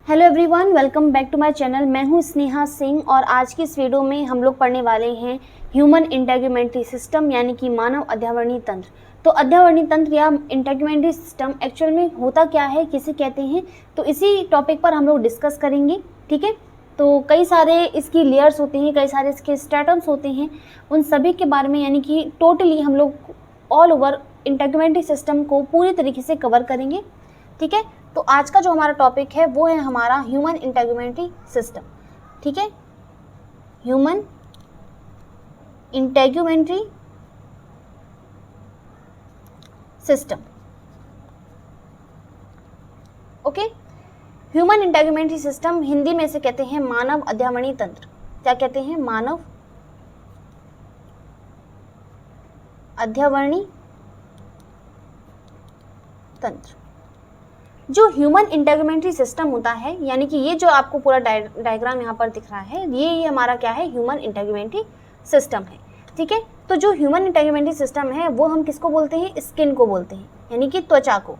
Hello everyone, welcome back to my channel. मैं हूं स्नेहा सिंह और आज की इस वीडियो में हम लोग पढ़ने वाले हैं ह्यूमन इंटेग्युमेंट्री सिस्टम यानी कि मानव अध्यावरणीय तंत्र। तो अध्यावरणीय तंत्र या इंटेग्युमेंट्री सिस्टम एक्चुअल में होता क्या है, किसे कहते हैं, तो इसी टॉपिक पर हम लोग डिस्कस करेंगे। ठीक है, तो कई सारे इसकी लेयर्स होते हैं, कई सारे इसके स्ट्रेटम्स होते हैं, उन सभी के बारे में यानी कि टोटली हम लोग ऑल ओवर इंटेग्युमेंट्री सिस्टम को पूरी तरीके से कवर करेंगे। ठीक है, तो आज का जो हमारा टॉपिक है वो है हमारा ह्यूमन इंटेग्युमेंट्री सिस्टम। ठीक है, human integumentary system. Okay, human integumentary system Hindi में से कहते हैं मानव अध्यावरणीय तंत्र। क्या कहते हैं? मानव अध्यावरणीय तंत्र। जो ह्यूमन इंटेग्युमेंट्री सिस्टम होता है यानी कि ये जो आपको पूरा डायग्राम यहाँ पर दिख रहा है, ये हमारा क्या है? ह्यूमन इंटेग्युमेंट्री सिस्टम है। ठीक है, तो जो ह्यूमन इंटेग्युमेंट्री सिस्टम है वो हम किसको बोलते हैं? स्किन को बोलते हैं, यानी कि त्वचा को।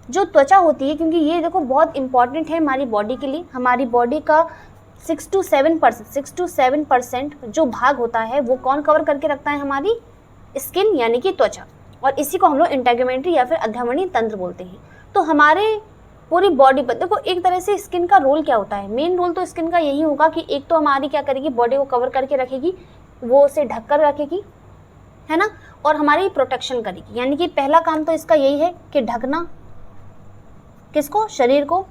जो त्वचा होती है, क्योंकि ये देखो बहुत इंपॉर्टेंट है हमारी बॉडी के लिए। हमारी बॉडी का 6 to 7% जो भाग होता है वो कौन कवर करके रखता है? हमारी स्किन यानी कि त्वचा। और इसी को हम लोग इंटेग्युमेंट्री या फिर अध्यावरणीय तंत्र बोलते हैं। तो हमारे पूरी बॉडी पर देखो एक तरह से स्किन का रोल क्या होता है? मेन रोल तो स्किन का यही होगा कि एक तो हमारी क्या करेगी? बॉडी को कवर करके रखेगी, वो उसे ढक कर रखेगी, है ना, और हमारी प्रोटेक्शन करेगी। यानी कि पहला काम तो इसका यही है कि ढकना, किसको? शरीर को,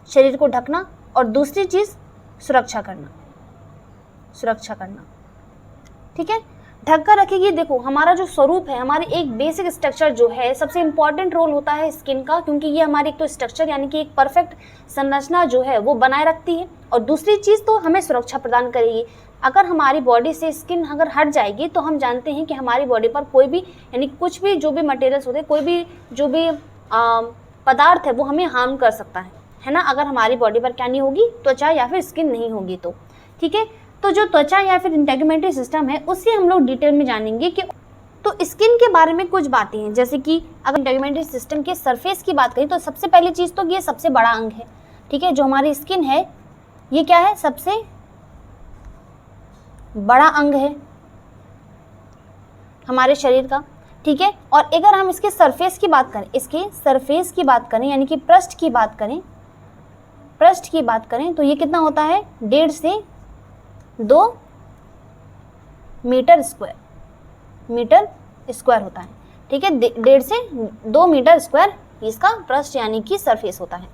शरीर को ढकना। और दूसरी चीज सुरक्षा करना, सुरक्षा करना। ठीक है, ढक कर रखेगी। देखो हमारा जो स्वरूप है, हमारी एक बेसिक स्ट्रक्चर जो है, सबसे इंपॉर्टेंट रोल होता है स्किन का, क्योंकि ये हमारी एक तो स्ट्रक्चर यानी कि एक परफेक्ट संरचना जो है वो बनाए रखती है। और दूसरी चीज़ तो हमें सुरक्षा प्रदान करेगी। अगर हमारी बॉडी से स्किन अगर हट जाएगी तो हम जानते हैं कि हमारी बॉडी पर कोई भी यानी कुछ भी जो भी मटेरियल्स होते हैं, कोई भी जो भी पदार्थ है वो हमें हार्म कर सकता है ना, अगर हमारी बॉडी पर क्या नहीं होगी? त्वचा या फिर स्किन नहीं होगी तो। ठीक है, तो जो त्वचा या फिर इंटेग्युमेंट्री सिस्टम है उससे हम लोग डिटेल में जानेंगे कि तो स्किन के बारे में कुछ बातें हैं। जैसे कि अगर इंटेग्युमेंट्री सिस्टम के सरफेस की बात करें तो सबसे पहली चीज़ तो ये सबसे बड़ा अंग है। ठीक है, जो हमारी स्किन है ये क्या है? सबसे बड़ा अंग है हमारे शरीर का। ठीक है, और अगर हम इसके सरफेस की बात करें, इसके सरफेस की बात करें यानी कि पृष्ठ की बात करें, पृष्ठ की बात करें तो ये कितना होता है? 1.5 से 2 मीटर स्क्वायर होता है। ठीक है, 1.5 से 2 मीटर स्क्वायर इसका पृष्ठ यानी कि सरफेस होता है।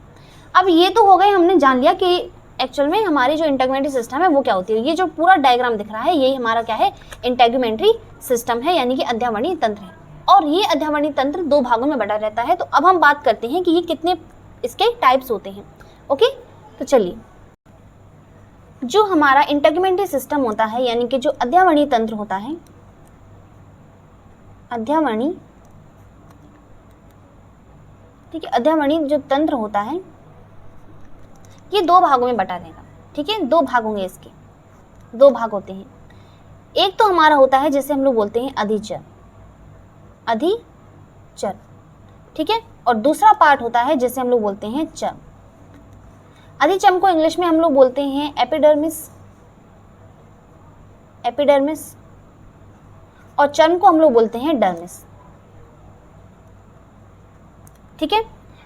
अब ये तो हो गए, हमने जान लिया कि एक्चुअल में हमारी जो इंटेग्युमेंट्री सिस्टम है वो क्या होती है। ये जो पूरा डायग्राम दिख रहा है यही हमारा क्या है? इंटेग्युमेंट्री सिस्टम है यानी कि अध्यावरणीय तंत्र है। और ये अध्यावरणीय तंत्र 2 भागों में बटा रहता है। तो अब हम बात करते हैं कि ये कितने इसके टाइप्स होते हैं। ओके, तो चलिए, जो हमारा इंटेग्युमेंट्री सिस्टम होता है यानी कि जो अध्यावरणीय तंत्र होता है, अध्यावरणीय, ठीक है, अध्यावरणीय जो तंत्र होता है ये 2 भागों में बटा रहेगा। ठीक है, 2 भाग होंगे, इसके 2 भाग होते हैं। एक तो हमारा होता है जिसे हम लोग बोलते हैं अधिचर, अधिचर। ठीक है, और दूसरा पार्ट होता है जिसे हम लोग बोलते हैं चर्म। अधिचर्म को इंग्लिश में हम लोग बोलते हैं एपिडर्मिस, एपिडर्मिस, और चर्म को हम लोग बोलते हैं डर्मिस। ठीक है,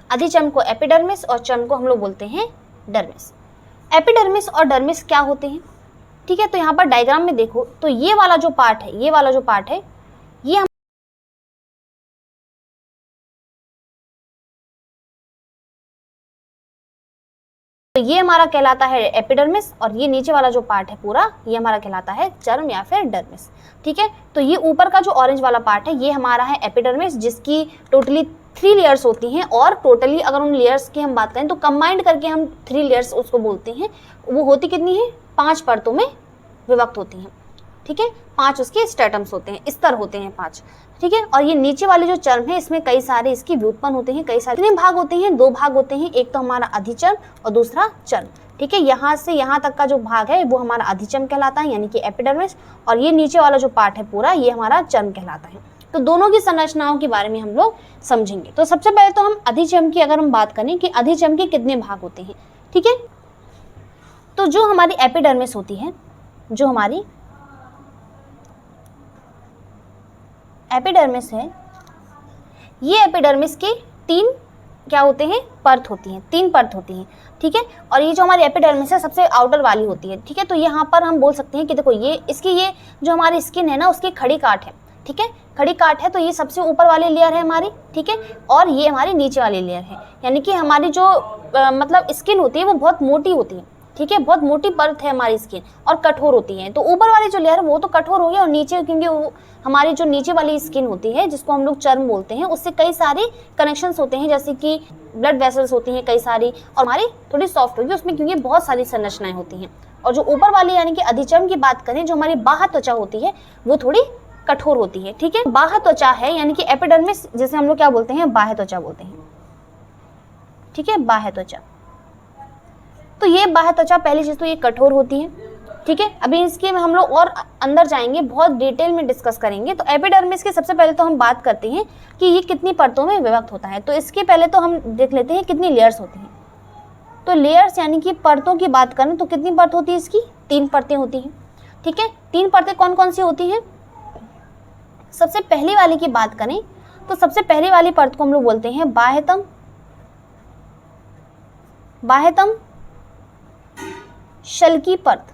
अधिचर्म को एपिडर्मिस और चर्म को हम लोग बोलते हैं डर्मिस। एपिडर्मिस और डर्मिस क्या होते हैं? ठीक है, तो यहाँ पर डायग्राम में देखो तो ये वाला जो पार्ट है, ये वाला जो पार्ट है ये तो ये हमारा कहलाता है एपिडर्मिस, और ये नीचे वाला जो पार्ट है पूरा ये हमारा कहलाता है चर्म या फिर डर्मिस। ठीक है, तो ये ऊपर का जो ऑरेंज वाला पार्ट है ये हमारा है एपिडर्मिस, जिसकी टोटली 3 लेयर्स होती हैं। और टोटली अगर उन लेयर्स की हम बात करें तो कंबाइंड करके हम 3 लेयर्स उसको बोलते हैं। वो होती कितनी है? 5 परतों में विभक्त होती हैं। ठीक है, 5 उसके स्ट्रेटम्स होते हैं, स्तर होते हैं 5। ठीक है, और ये नीचे वाले जो चर्म है इसमें कई सारे इसके व्युत्पन्न होते हैं, कई सारे भाग होते हैं। 2 भाग होते हैं, एक तो हमारा अधिचर्म और दूसरा चर्म। ठीक है, यहाँ से यहाँ तक का जो भाग है वो हमारा अधिचर्म कहलाता है यानी कि एपिडर्मिस, और ये नीचे वाला जो पार्ट है पूरा ये हमारा चर्म कहलाता है। तो दोनों की संरचनाओं के बारे में हम लोग समझेंगे। तो सबसे पहले तो हम अधिचम की अगर हम बात करें कि अधिचम के कितने भाग होते हैं, ठीक है। तो जो हमारी एपिडर्मिस होती है, जो हमारी एपिडर्मिस है, ये एपिडर्मिस के तीन क्या होते हैं, परत होती हैं, तीन परत होती हैं, ठीक है। और ये जो हमारी एपिडर्मिस है सबसे आउटर वाली होती है, ठीक है। तो यहाँ पर हम बोल सकते हैं कि देखो ये इसकी ये जो हमारी स्किन है ना उसकी खड़ी काट है, ठीक है, खड़ी काट है। तो ये सबसे ऊपर वाली लेयर है हमारी, ठीक है, और ये हमारी नीचे वाली लेयर है। यानी कि हमारी जो मतलब स्किन होती है वो बहुत मोटी होती है, ठीक है, बहुत मोटी परत है हमारी स्किन और कठोर होती है। तो ऊपर वाली जो लेयर है वो तो कठोर हो गई, और नीचे क्योंकि वो हमारी जो नीचे वाली स्किन होती है जिसको हम लोग चर्म बोलते हैं, उससे कई सारे कनेक्शंस होते हैं, जैसे कि ब्लड वेसल्स होती हैं कई सारी, और हमारी थोड़ी सॉफ्ट होगी उसमें क्योंकि बहुत सारी संरचनाएं होती हैं। और जो ऊपर वाली यानी कि अधिचर्म की बात करें, जो हमारी बाह्य त्वचा होती है वो थोड़ी कठोर होती है, ठीक है। बाह्य त्वचा है यानी कि एपिडर्मिस, जैसे हम लोग क्या बोलते हैं, बाह्य त्वचा बोलते हैं, ठीक है, बाह्य त्वचा। तो ये बाह्य त्वचा पहली चीज तो ये कठोर होती है, ठीक है। अभी इसके में हम लोग और अंदर जाएंगे, बहुत डिटेल में डिस्कस करेंगे। तो एपिडर्मिस के सबसे पहले तो हम बात करते हैं कि ये कितनी परतों में विभक्त होता है। तो इसके पहले तो हम देख लेते हैं कितनी लेयर्स होती हैं। तो लेयर्स यानी कि परतों की बात करें तो कितनी परत होती है इसकी, 3 परतें होती हैं, ठीक है। 3 परतें कौन कौन सी होती हैं? सबसे पहली वाली की बात करें तो सबसे पहली वाली परत को हम लोग बोलते हैं बाह्यतम, बाह्यतम शल्की परत।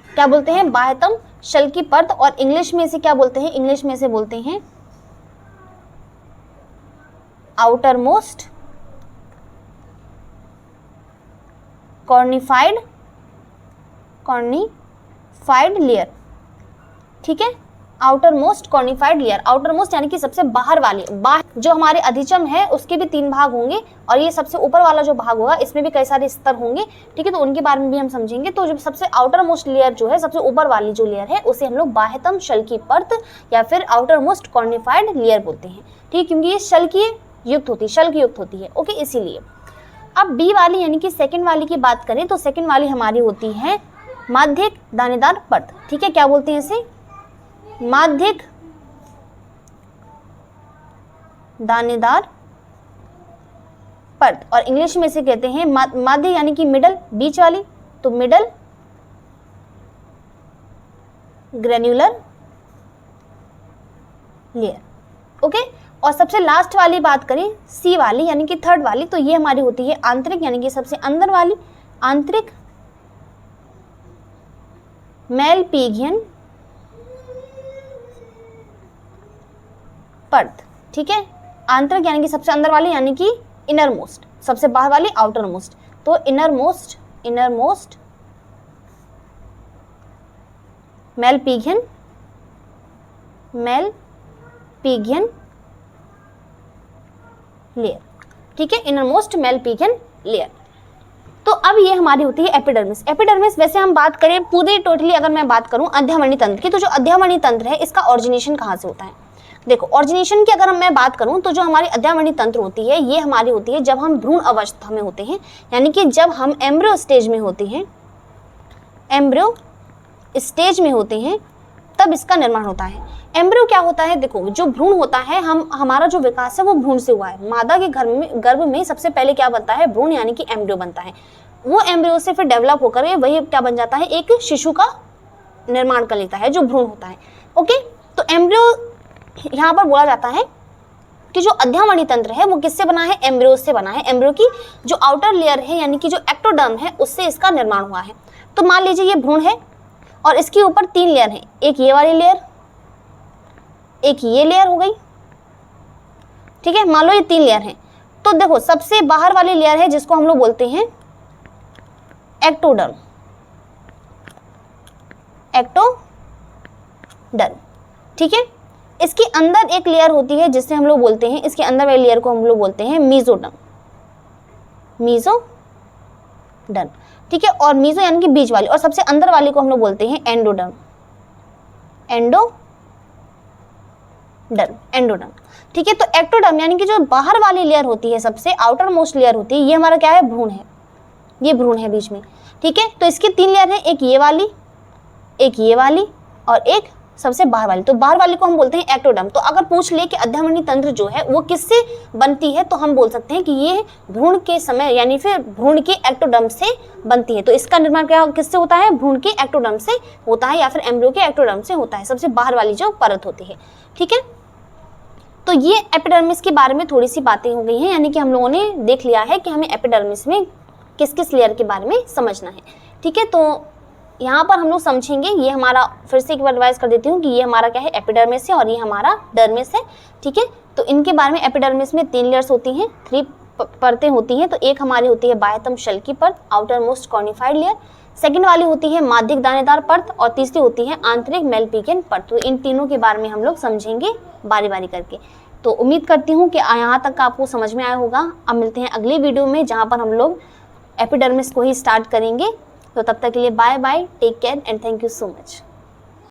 क्या बोलते हैं? बाह्यतम शल्की परत। और इंग्लिश में इसे क्या बोलते हैं? इंग्लिश में इसे बोलते हैं आउटर मोस्ट कॉर्निफाइड लेयर, ठीक है, outer most cornified layer. Outer most यानी कि सबसे बाहर वाली, जो हमारे अधिचम है उसके भी 3 भाग होंगे, और ये सबसे ऊपर वाला जो भाग होगा इसमें भी कई सारे स्तर होंगे, ठीक है, तो उनके बारे में भी हम समझेंगे। तो जो सबसे आउटर मोस्ट लेयर जो है, सबसे ऊपर वाली जो लेयर है उसे हम लोग बाह्यतम शल्की परत या फिर आउटर मोस्ट कॉर्निफाइड लेयर बोलते हैं, ठीक, क्योंकि ये शल्कीय युक्त होती है, शल्क युक्त होती है, ओके, इसीलिए। अब बी वाली यानी कि सेकंड वाली की बात करें तो सेकंड वाली हमारी होती है माध्यिक दानेदार परत, ठीक है। क्या बोलते हैं इसे? माध्यिक दानेदार परत, और इंग्लिश में इसे कहते हैं माध्य यानी कि मिडल, बीच वाली, तो मिडल ग्रेन्युलर लेयर, ओके। और सबसे लास्ट वाली बात करें सी वाली यानी कि थर्ड वाली, तो ये हमारी होती है आंतरिक यानी कि सबसे अंदर वाली, आंतरिक मेलपिगियन परत, ठीक है। आंतरिक यानी कि सबसे अंदर वाली यानी कि इनर मोस्ट, सबसे बाहर वाली आउटर मोस्ट, तो इनर मोस्ट मेलपिगियन लेयर, ठीक है, इनर मोस्ट मेलपिगियन लेयर। तो अब ये हमारी होती है एपिडर्मिस। एपिडर्मिस वैसे हम बात करें पूरी टोटली अगर मैं बात करूं अध्यावरणि तंत्र की, तो जो अध्यावरणि तंत्र है इसका ऑरिजिनेशन कहाँ से होता है? देखो, ऑरिजिनेशन की अगर मैं बात करूं तो जो हमारी अध्यावरणि तंत्र होती है ये हमारी होती है जब हम भ्रूण अवस्था में होते हैं, यानी कि जब हम एम्ब्रियो स्टेज में होते हैं, एम्ब्रियो स्टेज में होते हैं तब इसका निर्माण होता है। एम्ब्रियो क्या होता है? देखो, जो भ्रूण होता है, हमारा जो विकास है वो भ्रूण से हुआ है। मादा के गर्भ में सबसे पहले क्या बनता है? भ्रूण यानी कि एम्ब्रियो बनता है। वो एम्ब्रियो से फिर डेवलप होकर वही क्या बन जाता है? एक शिशु का निर्माण कर लेता है जो भ्रूण होता है, ओके। तो एम्ब्रियो यहाँ पर बोला जाता है कि जो अध्यावरणि तंत्र है वो किससे बना है? एम्ब्रियो से बना है। एम्ब्रियो की जो आउटर लेयर है यानी कि जो एक्टोडर्म है उससे इसका निर्माण हुआ है। तो मान लीजिए ये भ्रूण है और इसके ऊपर 3 लेयर है, एक ये वाली लेयर, एक ये लेयर हो गई, ठीक है, मान लो ये 3 लेयर है। तो देखो, सबसे बाहर वाली लेयर है जिसको हम लोग बोलते हैं एक्टोडर्म, ठीक है। इसके अंदर एक लेयर होती है जिससे हम लोग बोलते हैं, इसके अंदर वाली लेयर को हम लोग बोलते हैं मीजोडर्म, ठीक है। और मीजो यानी कि बीच वाली, और सबसे अंदर वाली को हम लोग बोलते हैं एंडोडर्म, एंडोडर्म, ठीक है। तो एक्टोडर्म यानी कि जो बाहर वाली लेयर होती है, सबसे आउटर मोस्ट लेयर होती है, ये हमारा क्या है? भ्रूण है, ये भ्रूण है बीच में, ठीक है। तो इसकी 3 लेयर है, एक ये वाली, एक ये वाली और एक सबसे बाहर वाली, तो बाहर वाली को हम बोलते हैं एक्टोडर्म। तो अगर पूछ ले कि अध्यावरणीय तंत्र जो है वो किससे बनती है, तो हम बोल सकते हैं कि ये भ्रूण के समय यानी फिर भ्रूण के एक्टोडर्म से बनती है। तो इसका निर्माण क्या किससे होता है, भ्रूण के एक्टोडर्म से होता है या फिर एम्ब्रियो के एक्टोडर्म से होता है, सबसे बाहर वाली जो परत होती है। ठीक है, तो ये एपिडर्मिस के बारे में थोड़ी सी बातें हो गई हैं, यानी कि हम लोगों ने देख लिया है कि हमें एपिडर्मिस में किस किस लेयर के बारे में समझना है। ठीक है, तो यहाँ पर हम लोग समझेंगे, ये हमारा फिर से एक बार रिवाइज कर देती हूँ कि ये हमारा क्या है, एपिडर्मिस है और ये हमारा डर्मिस है। ठीक है, तो इनके बारे में एपिडर्मिस में 3 लेयर्स होती हैं, 3 परतें होती हैं। तो एक हमारी होती है बाह्यतम शल की परत, outer most cornified layer, second वाली होती है माध्यिक दानेदार परत और तीसरी होती है आंतरिक मेलपिगियन परत। तो इन तीनों के बारे में हम लोग समझेंगे बारी बारी करके। तो उम्मीद करती हूँ कि यहाँ तक आपको समझ में आया होगा। अब मिलते हैं अगली वीडियो में जहाँ पर हम लोग एपिडर्मिस को ही स्टार्ट करेंगे। तो तब तक के लिए bye bye, take care and thank you so much.